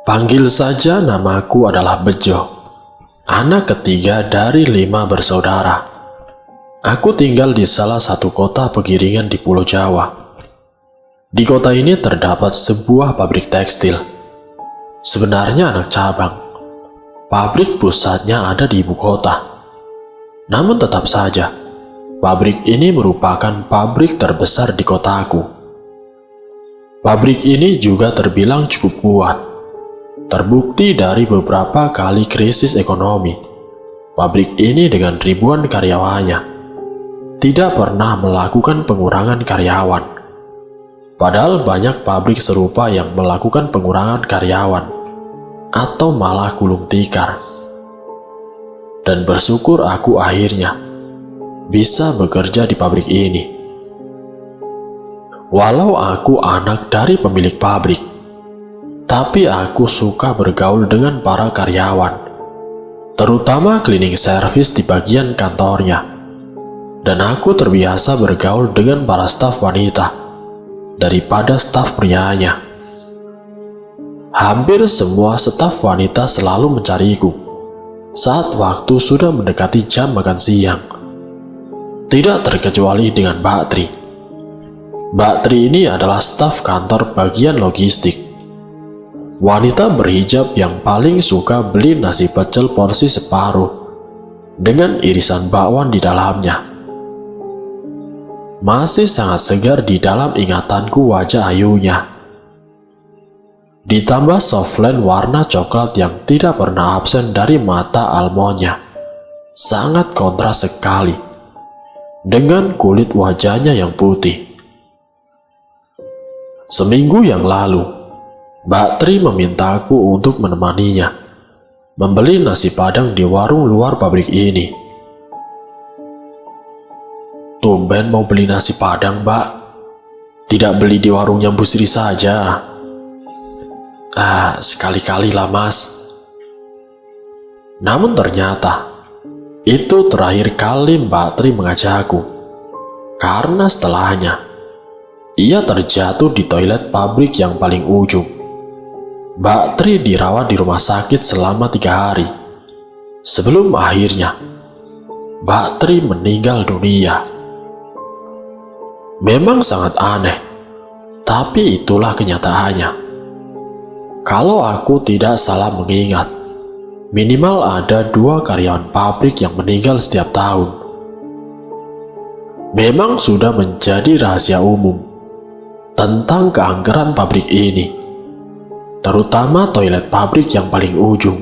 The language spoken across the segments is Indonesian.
Panggil saja namaku adalah Bejo, anak ketiga dari 5 bersaudara. Aku tinggal di salah satu kota pegiringan di Pulau Jawa. Di kota ini terdapat sebuah pabrik tekstil. Sebenarnya anak cabang. Pabrik pusatnya ada di ibu kota. Namun tetap saja, pabrik ini merupakan pabrik terbesar di kotaku. Pabrik ini juga terbilang cukup kuat. Terbukti dari beberapa kali krisis ekonomi, pabrik ini dengan ribuan karyawannya tidak pernah melakukan pengurangan karyawan. Padahal banyak pabrik serupa yang melakukan pengurangan karyawan atau malah gulung tikar. Dan bersyukur aku akhirnya bisa bekerja di pabrik ini. Walau aku anak dari pemilik pabrik, tapi aku suka bergaul dengan para karyawan, terutama cleaning service di bagian kantornya. Dan aku terbiasa bergaul dengan para staf wanita daripada staf prianya. Hampir semua staf wanita selalu mencariku saat waktu sudah mendekati jam makan siang. Tidak terkecuali dengan Mbak Tri. Mbak Tri ini adalah staf kantor bagian logistik. Wanita berhijab yang paling suka beli nasi pecel porsi separuh dengan irisan bakwan di dalamnya. Masih sangat segar di dalam ingatanku wajah ayunya. Ditambah softland warna coklat yang tidak pernah absen dari mata almonnya. Sangat kontras sekali dengan kulit wajahnya yang putih. Seminggu yang lalu, Mbak Tri memintaku untuk menemaninya membeli nasi padang di warung luar pabrik ini. Tumben mau beli nasi padang, Mbak? Tidak beli di warungnya Bu Sri saja? Sekali-kali lah, Mas. Namun ternyata itu terakhir kali Mbak Tri mengajakku, karena setelahnya ia terjatuh di toilet pabrik yang paling ujung. Mbak Tri dirawat di rumah sakit selama 3 hari sebelum akhirnya Mbak Tri meninggal dunia. Memang sangat aneh, tapi itulah kenyataannya. Kalau aku tidak salah mengingat, minimal ada 2 karyawan pabrik yang meninggal setiap tahun. Memang sudah menjadi rahasia umum tentang keangkeran pabrik ini, terutama toilet pabrik yang paling ujung.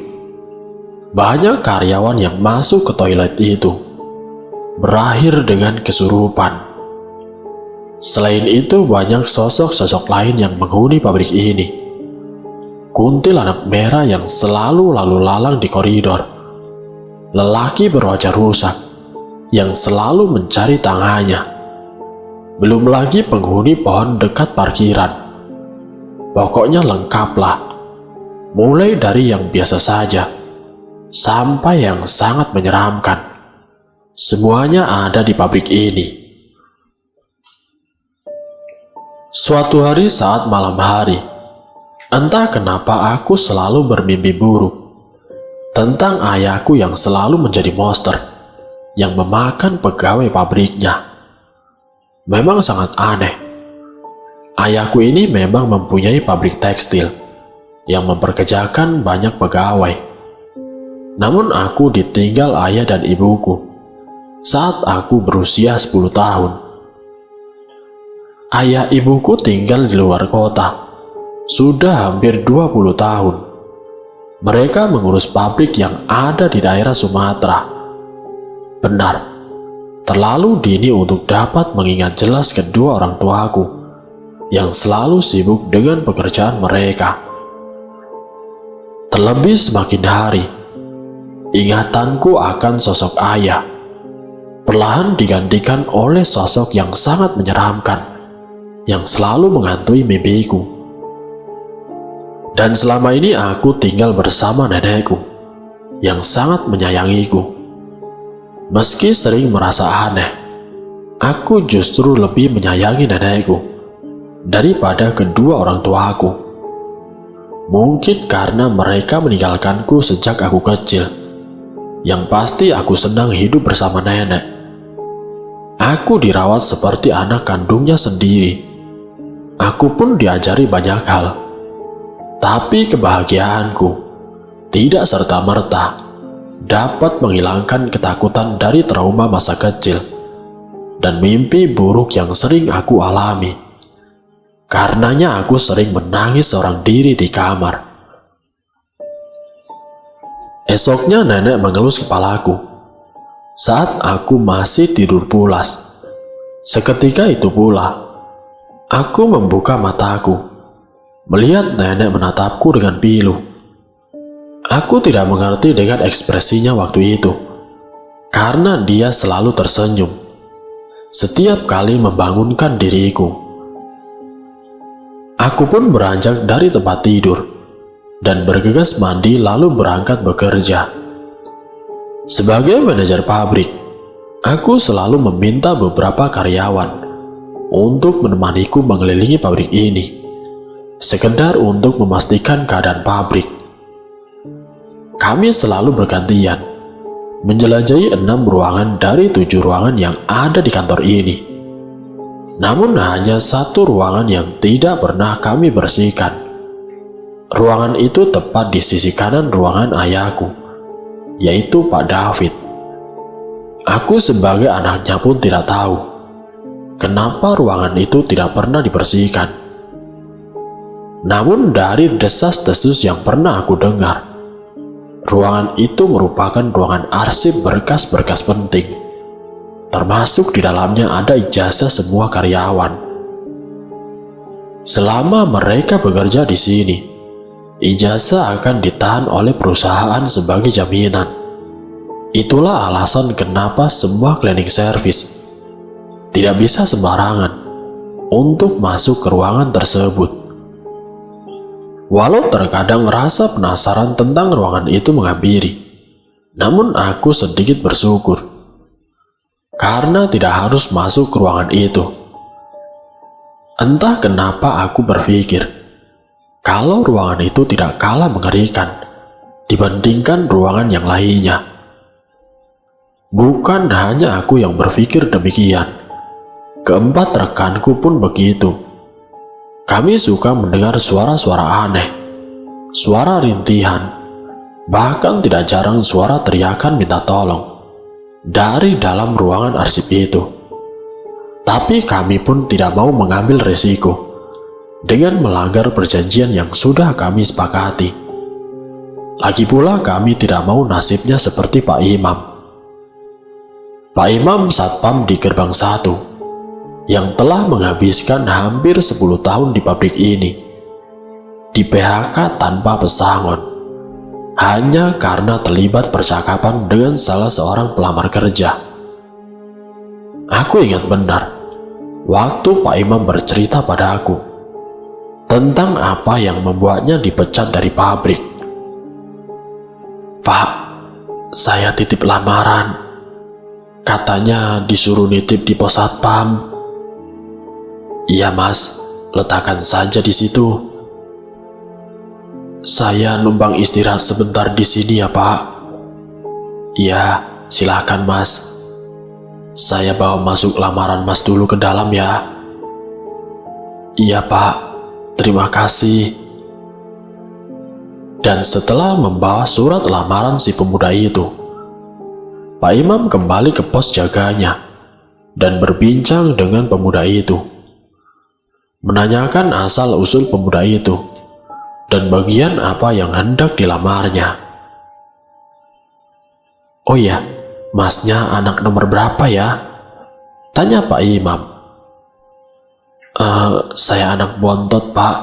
Banyak karyawan yang masuk ke toilet itu berakhir dengan kesurupan. Selain itu, banyak sosok-sosok lain yang menghuni pabrik ini. Kuntilanak merah yang selalu lalu lalang di koridor, lelaki berwajah rusak yang selalu mencari tangannya, belum lagi penghuni pohon dekat parkiran. Pokoknya lengkaplah, mulai dari yang biasa saja sampai yang sangat menyeramkan. Semuanya ada di pabrik ini. Suatu hari saat malam hari, entah kenapa aku selalu bermimpi buruk tentang ayahku yang selalu menjadi monster yang memakan pegawai pabriknya. Memang sangat aneh. Ayahku ini memang mempunyai pabrik tekstil yang memperkerjakan banyak pegawai. Namun aku ditinggal ayah dan ibuku saat aku berusia 10 tahun. Ayah ibuku tinggal di luar kota sudah hampir 20 tahun. Mereka mengurus pabrik yang ada di daerah Sumatera. Benar, terlalu dini untuk dapat mengingat jelas kedua orang tuaku yang selalu sibuk dengan pekerjaan mereka. Terlebih semakin hari, ingatanku akan sosok ayah perlahan digantikan oleh sosok yang sangat menyeramkan yang selalu menghantui mimpiku. Dan selama ini aku tinggal bersama nenekku yang sangat menyayangiku. Meski sering merasa aneh, aku justru lebih menyayangi nenekku daripada kedua orang tuaku. Mungkin karena mereka meninggalkanku sejak aku kecil. Yang pasti aku senang hidup bersama nenek. Aku dirawat seperti anak kandungnya sendiri. Aku pun diajari banyak hal. Tapi kebahagiaanku tidak serta-merta dapat menghilangkan ketakutan dari trauma masa kecil dan mimpi buruk yang sering aku alami. Karenanya aku sering menangis seorang diri di kamar. Esoknya nenek mengelus kepalaku saat aku masih tidur pulas. Seketika itu pula, aku membuka mataku, melihat nenek menatapku dengan pilu. Aku tidak mengerti dengan ekspresinya waktu itu, karena dia selalu tersenyum setiap kali membangunkan diriku. Aku pun beranjak dari tempat tidur dan bergegas mandi lalu berangkat bekerja. Sebagai manajer pabrik, aku selalu meminta beberapa karyawan untuk menemaniku mengelilingi pabrik ini, sekedar untuk memastikan keadaan pabrik. Kami selalu bergantian menjelajahi 6 ruangan dari 7 ruangan yang ada di kantor ini. Namun hanya 1 ruangan yang tidak pernah kami bersihkan. Ruangan itu tepat di sisi kanan ruangan ayahku, yaitu Pak David. Aku sebagai anaknya pun tidak tahu kenapa ruangan itu tidak pernah dibersihkan. Namun dari desas-desus yang pernah aku dengar, ruangan itu merupakan ruangan arsip berkas-berkas penting. Termasuk di dalamnya ada ijazah semua karyawan. Selama mereka bekerja di sini, ijazah akan ditahan oleh perusahaan sebagai jaminan. Itulah alasan kenapa semua cleaning service tidak bisa sembarangan untuk masuk ke ruangan tersebut. Walau terkadang rasa penasaran tentang ruangan itu menghampiri, namun aku sedikit bersyukur karena tidak harus masuk ke ruangan itu. Entah kenapa aku berpikir kalau ruangan itu tidak kalah mengerikan dibandingkan ruangan yang lainnya. Bukan hanya aku yang berpikir demikian, keempat rekanku pun begitu. Kami suka mendengar suara-suara aneh, suara rintihan, bahkan tidak jarang suara teriakan minta tolong dari dalam ruangan arsip itu. Tapi kami pun tidak mau mengambil resiko dengan melanggar perjanjian yang sudah kami sepakati. Lagi pula kami tidak mau nasibnya seperti Pak Imam. Pak Imam satpam di gerbang 1 yang telah menghabiskan hampir 10 tahun di pabrik ini, di PHK tanpa pesangon hanya karena terlibat percakapan dengan salah seorang pelamar kerja. Aku ingat benar waktu Pak Imam bercerita pada aku tentang apa yang membuatnya dipecat dari pabrik. "Pak, saya titip lamaran. Katanya disuruh nitip di pos satpam." "Iya mas, letakkan saja di situ." "Saya numpang istirahat sebentar di sini ya Pak." "Iya, silakan mas. Saya bawa masuk lamaran mas dulu ke dalam ya." "Iya Pak, terima kasih." Dan setelah membawa surat lamaran si pemuda itu, Pak Imam kembali ke pos jaganya dan berbincang dengan pemuda itu, menanyakan asal-usul pemuda itu dan bagian apa yang hendak dilamarnya. "Oh ya, masnya anak nomor berapa ya?" tanya Pak Imam. Saya anak bontot Pak,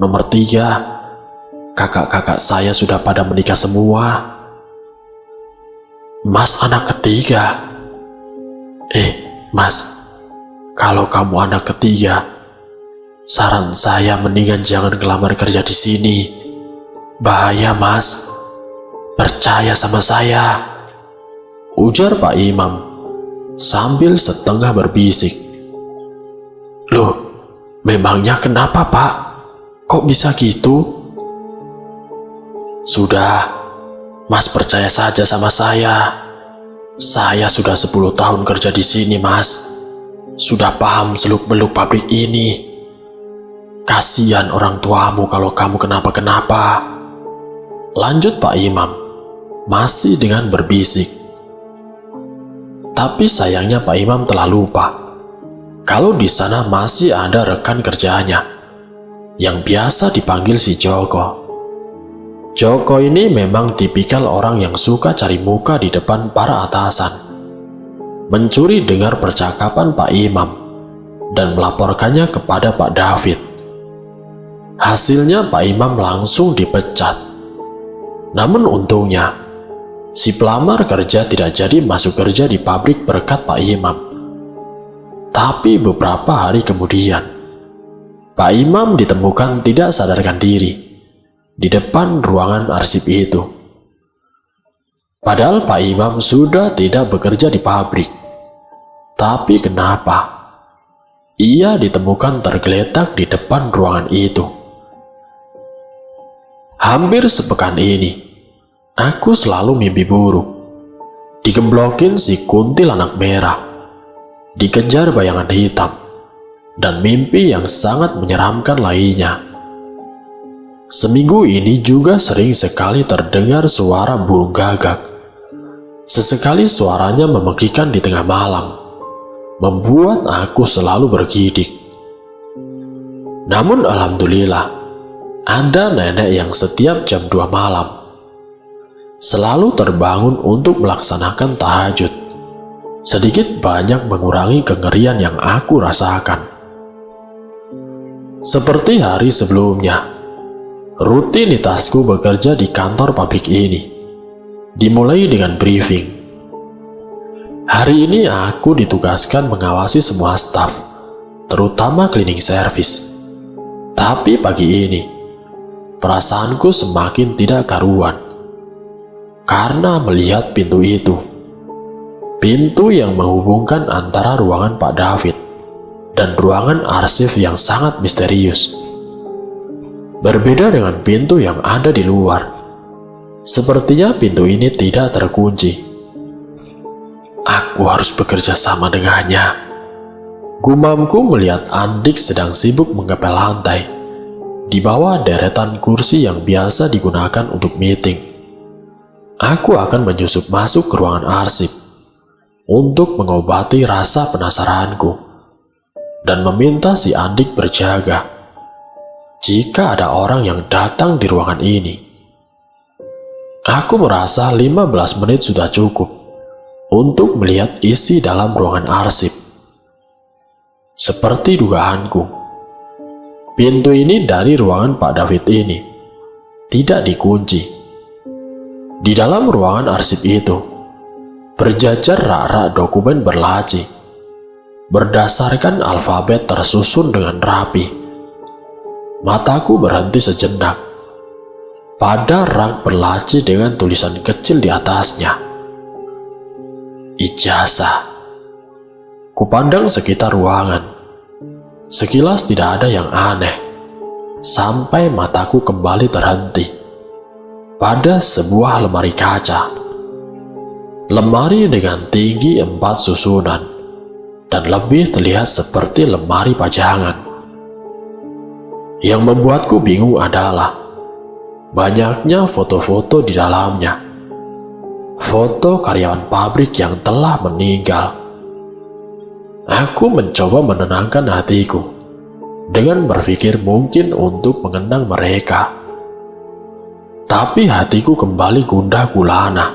nomor 3. Kakak-kakak saya sudah pada menikah semua." "Mas anak ketiga?" Mas, kalau kamu anak ketiga, saran saya mendingan jangan ngelamar kerja di sini. Bahaya mas, percaya sama saya," ujar Pak Imam sambil setengah berbisik. "Loh, memangnya kenapa Pak? Kok bisa gitu?" Sudah, Mas percaya saja sama saya. Saya sudah 10 tahun kerja di sini, Mas. Sudah paham seluk-beluk pabrik ini. Kasihan orang tuamu kalau kamu kenapa-kenapa. Lanjut Pak Imam, masih dengan berbisik. Tapi sayangnya Pak Imam telah lupa kalau di sana masih ada rekan kerjanya yang biasa dipanggil si Joko. Joko ini memang tipikal orang yang suka cari muka di depan para atasan, mencuri dengar percakapan Pak Imam dan melaporkannya kepada Pak David. Hasilnya Pak Imam langsung dipecat. Namun untungnya, si pelamar kerja tidak jadi masuk kerja di pabrik berkat Pak Imam. Tapi beberapa hari kemudian, Pak Imam ditemukan tidak sadarkan diri di depan ruangan arsip itu. Padahal Pak Imam sudah tidak bekerja di pabrik. Tapi kenapa ia ditemukan tergeletak di depan ruangan itu? Hampir sepekan ini, aku selalu mimpi buruk. Digemblokin si kuntilanak merah, dikejar bayangan hitam, dan mimpi yang sangat menyeramkan lainnya. Seminggu ini juga sering sekali terdengar suara burung gagak. Sesekali suaranya memekikkan di tengah malam, membuat aku selalu bergidik. Namun alhamdulillah, ada nenek yang setiap jam 2 malam selalu terbangun untuk melaksanakan tahajud, sedikit banyak mengurangi kengerian yang aku rasakan. Seperti hari sebelumnya, rutinitasku bekerja di kantor pabrik ini dimulai dengan briefing. Hari ini aku ditugaskan mengawasi semua staf, terutama cleaning service. Tapi pagi ini, perasaanku semakin tidak karuan karena melihat pintu itu. Pintu yang menghubungkan antara ruangan Pak David dan ruangan arsip yang sangat misterius. Berbeda dengan pintu yang ada di luar. Sepertinya pintu ini tidak terkunci. Aku harus bekerja sama dengannya. Gumamku melihat Andik sedang sibuk mengepel lantai di bawah deretan kursi yang biasa digunakan untuk meeting. Aku akan menyusup masuk ke ruangan arsip untuk mengobati rasa penasaranku dan meminta si Andik berjaga jika ada orang yang datang di ruangan ini. Aku merasa 15 menit sudah cukup untuk melihat isi dalam ruangan arsip. Seperti dugaanku, pintu ini dari ruangan Pak David ini tidak dikunci. Di dalam ruangan arsip itu berjajar rak-rak dokumen berlaci, berdasarkan alfabet tersusun dengan rapi. Mataku berhenti sejenak pada rak berlaci dengan tulisan kecil di atasnya. Ijazah. Kupandang sekitar ruangan. Sekilas tidak ada yang aneh, sampai mataku kembali terhenti pada sebuah lemari kaca. Lemari dengan tinggi 4 susunan dan lebih terlihat seperti lemari pajangan. Yang membuatku bingung adalah banyaknya foto-foto di dalamnya. Foto karyawan pabrik yang telah meninggal. Aku mencoba menenangkan hatiku dengan berpikir mungkin untuk mengenang mereka. Tapi hatiku kembali gundah gulana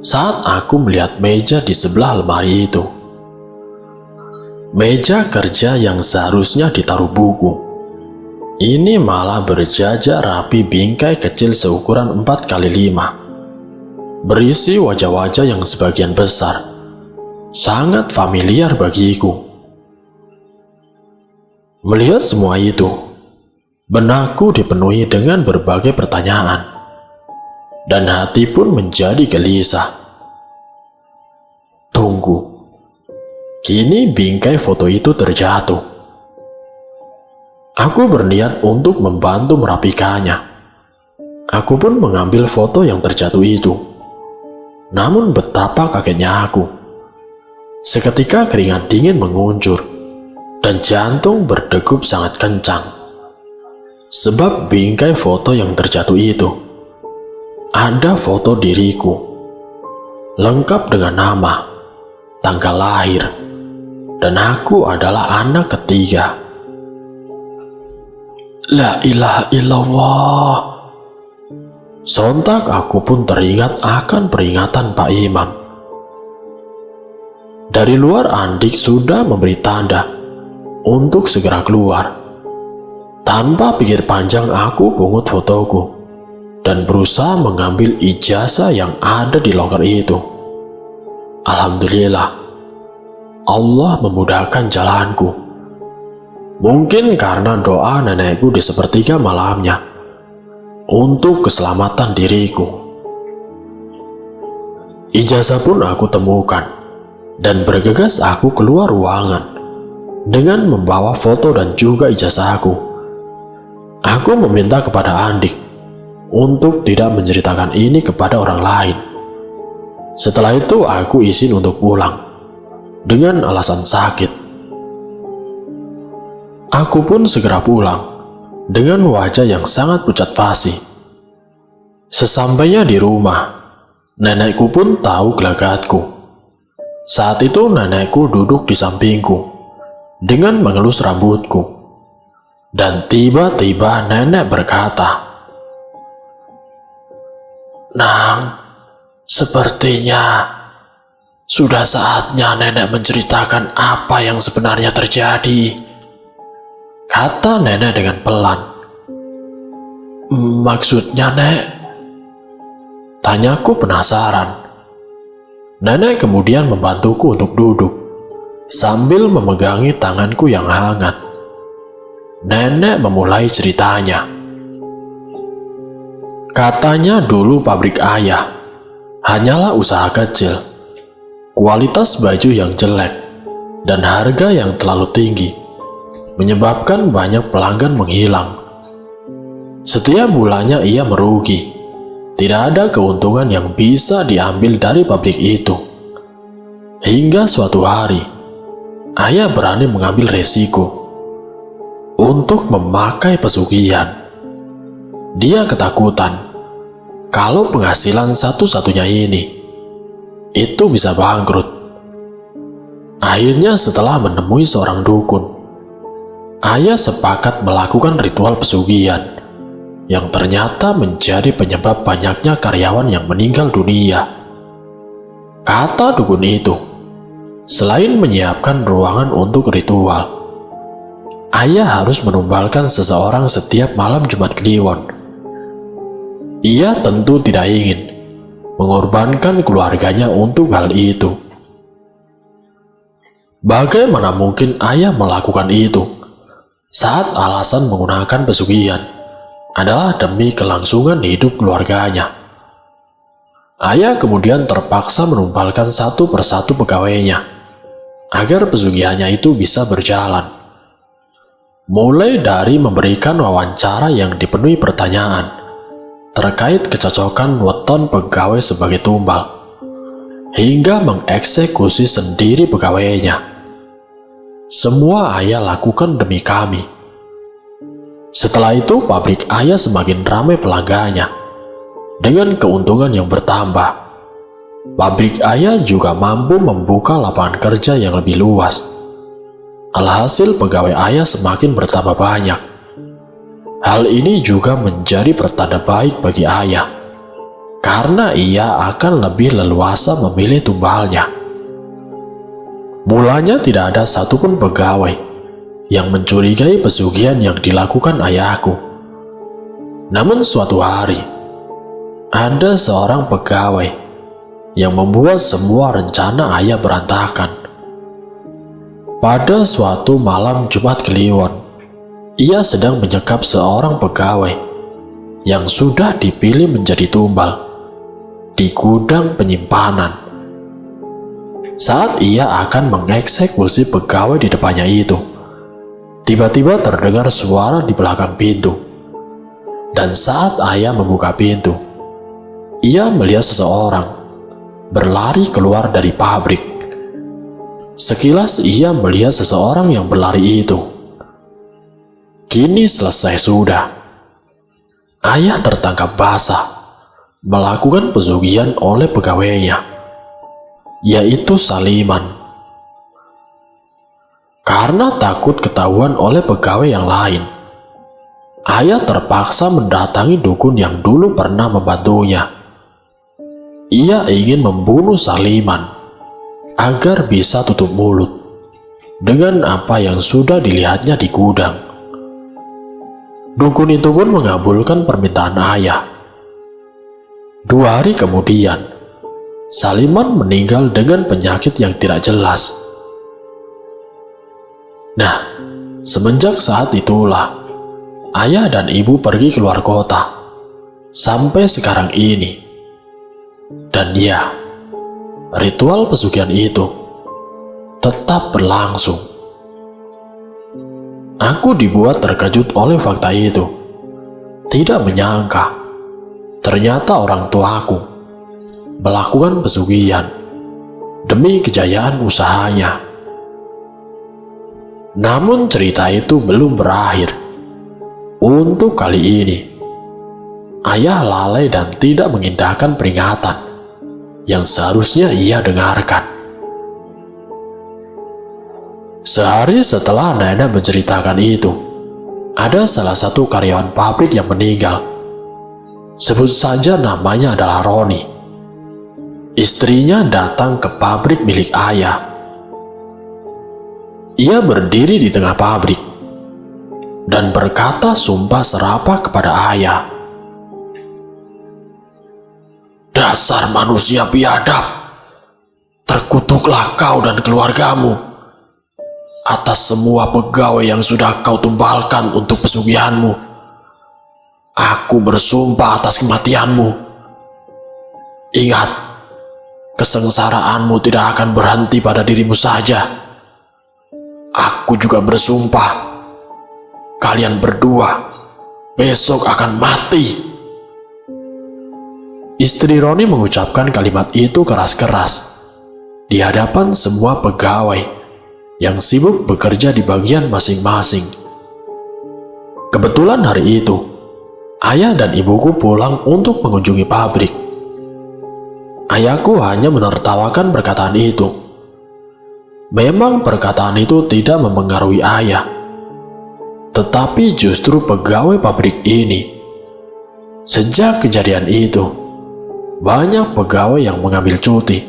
saat aku melihat meja di sebelah lemari itu. Meja kerja yang seharusnya ditaruh buku, ini malah berjajar rapi bingkai kecil seukuran 4x5, berisi wajah-wajah yang sebagian besar sangat familiar bagiku. Melihat semua itu, benakku dipenuhi dengan berbagai pertanyaan, dan hati pun menjadi gelisah. Tunggu, kini bingkai foto itu terjatuh. Aku berniat untuk membantu merapikannya. Aku pun mengambil foto yang terjatuh itu. Namun betapa kagetnya aku. Seketika keringat dingin menguncur dan jantung berdegup sangat kencang. Sebab bingkai foto yang terjatuh itu ada foto diriku, lengkap dengan nama, tanggal lahir, dan aku adalah anak ketiga. La ilaha illallah. Sontak aku pun teringat akan peringatan Pak Imam. Dari luar Andik sudah memberi tanda untuk segera keluar. Tanpa pikir panjang aku pungut fotoku dan berusaha mengambil ijazah yang ada di loker itu. Alhamdulillah, Allah memudahkan jalanku. Mungkin karena doa nenekku di sepertiga malamnya untuk keselamatan diriku. Ijazah pun aku temukan dan bergegas aku keluar ruangan dengan membawa foto dan juga ijazah aku. Aku meminta kepada Andik untuk tidak menceritakan ini kepada orang lain. Setelah itu aku izin untuk pulang dengan alasan sakit. Aku pun segera pulang dengan wajah yang sangat pucat pasi. Sesampainya di rumah, nenekku pun tahu gelagatku. Saat itu nenekku duduk di sampingku dengan mengelus rambutku. Dan tiba-tiba nenek berkata, "Nang, sepertinya sudah saatnya nenek menceritakan apa yang sebenarnya terjadi," kata nenek dengan pelan. "Maksudnya, Nek?" Tanyaku penasaran. Nenek kemudian membantuku untuk duduk sambil memegangi tanganku yang hangat. Nenek memulai ceritanya. Katanya dulu pabrik ayah hanyalah usaha kecil, kualitas baju yang jelek, dan harga yang terlalu tinggi menyebabkan banyak pelanggan menghilang. Setiap bulannya ia merugi. Tidak ada keuntungan yang bisa diambil dari pabrik itu. Hingga suatu hari, ayah berani mengambil resiko untuk memakai pesugihan. Dia ketakutan kalau penghasilan satu-satunya ini itu bisa bangkrut. Akhirnya setelah menemui seorang dukun, ayah sepakat melakukan ritual pesugihan yang ternyata menjadi penyebab banyaknya karyawan yang meninggal dunia. Kata dukun itu, selain menyiapkan ruangan untuk ritual, ayah harus menumbalkan seseorang setiap malam Jumat Kliwon. Ia tentu tidak ingin mengorbankan keluarganya untuk hal itu. Bagaimana mungkin ayah melakukan itu saat alasan menggunakan pesugihan adalah demi kelangsungan hidup keluarganya? Ayah kemudian terpaksa menumbalkan satu persatu pegawainya agar pesugihannya itu bisa berjalan. Mulai dari memberikan wawancara yang dipenuhi pertanyaan terkait kecocokan weton pegawai sebagai tumbal, hingga mengeksekusi sendiri pegawainya. Semua ayah lakukan demi kami. Setelah itu pabrik ayah semakin ramai pelanggannya. Dengan keuntungan yang bertambah, pabrik ayah juga mampu membuka lapangan kerja yang lebih luas. Alhasil pegawai ayah semakin bertambah banyak. Hal ini juga menjadi pertanda baik bagi ayah, karena ia akan lebih leluasa memilih tumbalnya. Mulanya tidak ada satupun pegawai yang mencurigai pesugihan yang dilakukan ayahku. Namun suatu hari, ada seorang pegawai yang membuat semua rencana ayah berantakan. Pada suatu malam Jumat Kliwon, ia sedang menyekap seorang pegawai yang sudah dipilih menjadi tumbal di gudang penyimpanan. Saat ia akan mengeksekusi pegawai di depannya itu, tiba-tiba terdengar suara di belakang pintu, dan Dan saat ayah membuka pintu, ia melihat seseorang berlari keluar dari pabrik. Sekilas ia melihat seseorang yang berlari itu. Kini selesai sudah. Ayah tertangkap basah melakukan pesugihan oleh pegawainya, yaitu Saliman. Karena takut ketahuan oleh pegawai yang lain, ayah terpaksa mendatangi dukun yang dulu pernah membantunya. Ia ingin membunuh Saliman agar bisa tutup mulut dengan apa yang sudah dilihatnya di gudang. Dukun itu pun mengabulkan permintaan ayah. 2 hari kemudian, Saliman meninggal dengan penyakit yang tidak jelas. Nah, semenjak saat itulah ayah dan ibu pergi keluar kota sampai sekarang ini. Dan ya, ritual pesugihan itu tetap berlangsung. Aku dibuat terkejut oleh fakta itu. Tidak menyangka, ternyata orang tuaku melakukan pesugihan demi kejayaan usahanya. Namun cerita itu belum berakhir. Untuk kali ini, ayah lalai dan tidak mengindahkan peringatan yang seharusnya ia dengarkan. Sehari setelah nenek menceritakan itu, ada salah satu karyawan pabrik yang meninggal. Sebut saja namanya adalah Roni. Istrinya datang ke pabrik milik ayah. Ia berdiri di tengah pabrik dan berkata sumpah serapah kepada ayah. "Dasar manusia biadab, terkutuklah kau dan keluargamu atas semua pegawai yang sudah kau tumbalkan untuk pesugihanmu. Aku bersumpah atas kematianmu. Ingat, kesengsaraanmu tidak akan berhenti pada dirimu saja. Aku juga bersumpah, kalian berdua besok akan mati." Istri Roni mengucapkan kalimat itu keras-keras di hadapan semua pegawai yang sibuk bekerja di bagian masing-masing. Kebetulan hari itu, ayah dan ibuku pulang untuk mengunjungi pabrik. Ayahku hanya menertawakan perkataan itu. Memang perkataan itu tidak mempengaruhi ayah, tetapi justru pegawai pabrik ini. Sejak kejadian itu, banyak pegawai yang mengambil cuti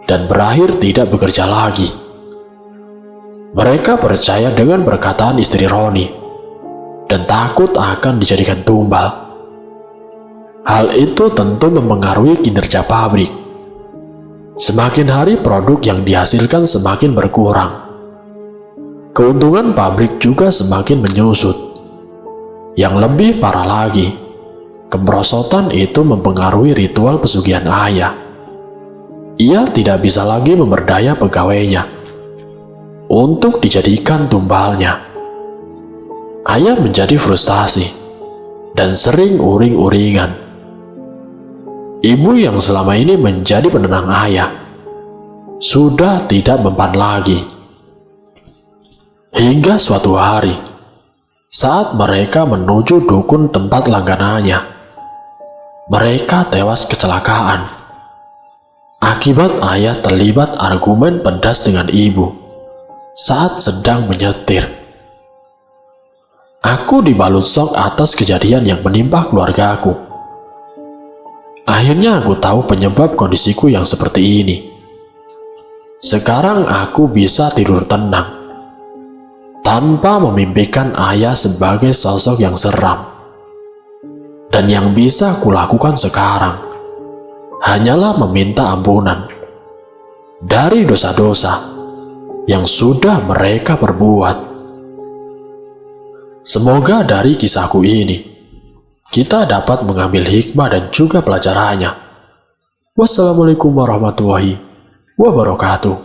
dan berakhir tidak bekerja lagi. Mereka percaya dengan perkataan istri Roni dan takut akan dijadikan tumbal. Hal itu tentu mempengaruhi kinerja pabrik. Semakin hari produk yang dihasilkan semakin berkurang. Keuntungan pabrik juga semakin menyusut. Yang lebih parah lagi, kemerosotan itu mempengaruhi ritual pesugihan ayah. Ia tidak bisa lagi memberdaya pegawainya untuk dijadikan tumbalnya. Ayah menjadi frustasi dan sering uring-uringan. Ibu yang selama ini menjadi penenang ayah sudah tidak mempan lagi. Hingga suatu hari, saat mereka menuju dukun tempat langganannya, mereka tewas kecelakaan akibat ayah terlibat argumen pedas dengan ibu saat sedang menyetir. Aku dibalut shock atas kejadian yang menimpa keluargaku. Akhirnya aku tahu penyebab kondisiku yang seperti ini. Sekarang aku bisa tidur tenang tanpa memimpikan ayah sebagai sosok yang seram. Dan yang bisa kulakukan sekarang hanyalah meminta ampunan dari dosa-dosa yang sudah mereka perbuat. Semoga dari kisahku ini kita dapat mengambil hikmah dan juga pelajarannya. Wassalamualaikum warahmatullahi wabarakatuh.